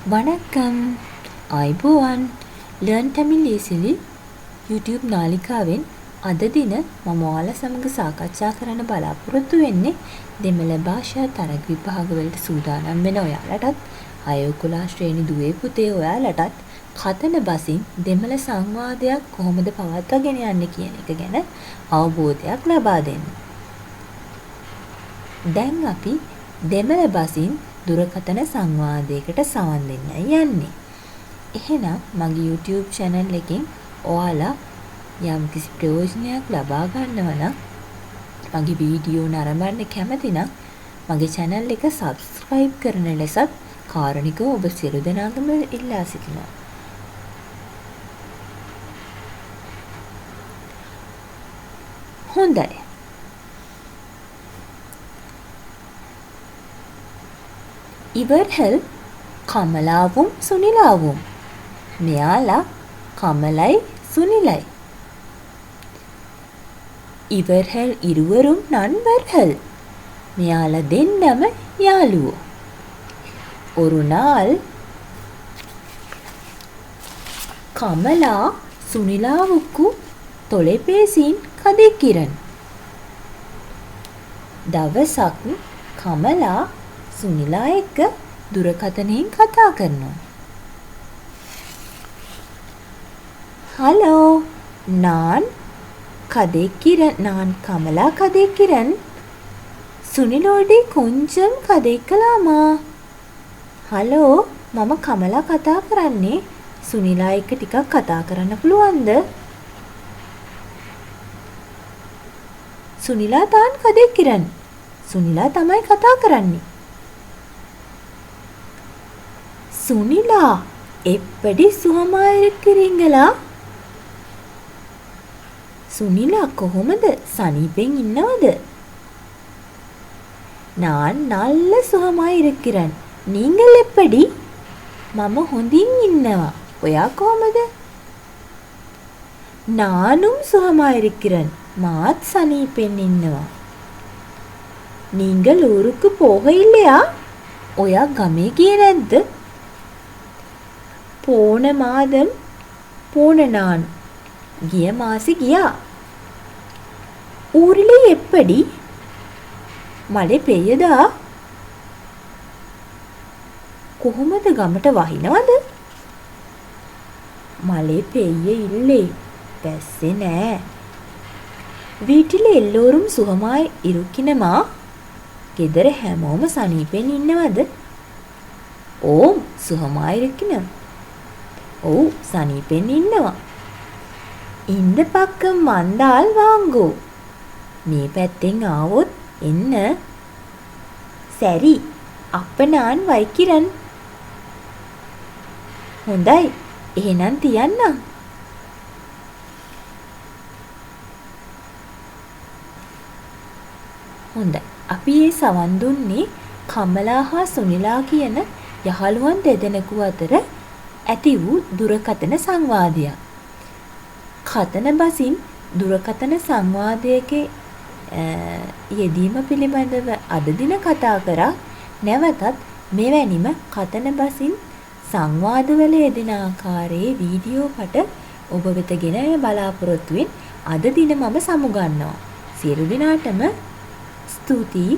වණක්කම් අයිබෝවන් learn Tamil easily YouTube නාලිකාවෙන් අද දින මම ඔයාලා සමග සාකච්ඡා කරන්න බලාපොරොත්තු වෙන්නේ දෙමළ භාෂා තරග විභාග වලට සූදානම් වෙන ඔයාලටත් අයෝකුලා ශ්‍රේණි දුවේ පුතේ ඔයාලටත් කතන බසින් දෙමළ සංවාදයක් කොහොමද පවත්වාගෙන යන්නේ කියන එක ගැන අවබෝධයක් ලබා දෙන්න. දැන් අපි දෙමළ බසින් දුරකථන සංවාදයකට සවන් දෙන්නයි යන්නේ. එහෙනම් මගේ YouTube channel එකෙන් ඔයාලා යම්කිසි ප්‍රයෝජනයක් ලබා ගන්නවා නම් මගේ වීඩියෝ නරඹන්න කැමති නම් මගේ channel එක subscribe කරන ලෙසත් කාරුණිකව ඔබ සියලු දෙනාගම ඉල්ලා සිටිනවා. හොඳයි. ඉවර්හල් කමලාவும் සුනිලාவும் මෙයාලා කමලයි සුනිලයි. ඉවර්හල් ഇരുവരും நண்பர்கள் මෙයාලා දෙන්නම යාළුවෝ. ஒரு நாள் கமலா சுனிலாவுக்கு தொலைபேசியின் கதைக்கிறன். දවසක් කමලා සුනිලා එක්ක දුරකථනයෙන් කතා කරනවා. ஹலோ நான் நான் கமலா கதைக்கிறேன். சுனிலோடி கொஞ்சம் கதைக்கலாமா? හලෝ මම කමලා කතා කරන්නේ. සුනිලා එක්ක ටිකක් කතා කරන්න පුළුවන්ද? සුනිලා තාන් කதைக்கிறேன். සුනිලා තමයි කතා කරන්නේ. சுனிலா எப்படி சுகமா இருக்கிறீங்களா? சுனிலா කොහොමද? සනීපෙන් ඉන්නවද? நான் நல்ல சுகமா இருக்கிறேன். நீங்கள் எப்படி? මම හොඳින් ඉන්නවා. ඔයා කොහමද? நானும் சுகமா இருக்கிறேன். මාත් සනීපෙන් ඉන්නවා. நீங்கள் ஊருக்கு போக இல்லையா? ඔයා ගමේ ගියේ නැද්ද? போன மாதம் போன நான் ගිය මාසෙ ගියා. ஊரிலே எப்படி? මඩේ පෙයදා? කොහොමද ගමට වහිනවද? මලේ பெய்ய இல்லை. පැස්සේ නෑ. வீட்டில் எல்லோரும் சுகமாய் இருக்கிறமா? ගෙදර හැමෝම සනීපෙන් ඉන්නවද? ඕම් சுகமாய் இருக்கிறோம். ඔව් සනීපෙන් ඉන්නවා. இந்த பக்கம் வந்தால் வாங்கோ. මේ පැත්තෙන් ආවොත් එන්න. சரி அப்ப நான் வைக்கிறேன். හොඳයි එහෙනම් තියන්නම්. හොඳයි අපි මේ සවන් දුන්නේ කමලා හා සුනිලා කියන යහළුවන් දෙදෙනෙකු අතර ඇති වූ දුරකථන සංවාදයක්. කතන බසින් දුරකථන සංවාදයකේ යෙදීම පිළිබඳව අද දින කතා කරා. නැවතත් මෙවැනිම කතන බසින් සංවාදවල යෙදෙන ආකාරයේ වීඩියෝ පට ඔබ වෙත ගෙන බලාපොරොත්තු වෙමින් අද දින මම සමුගන්නවා. සියලු දෙනාටම ස්තුතියි.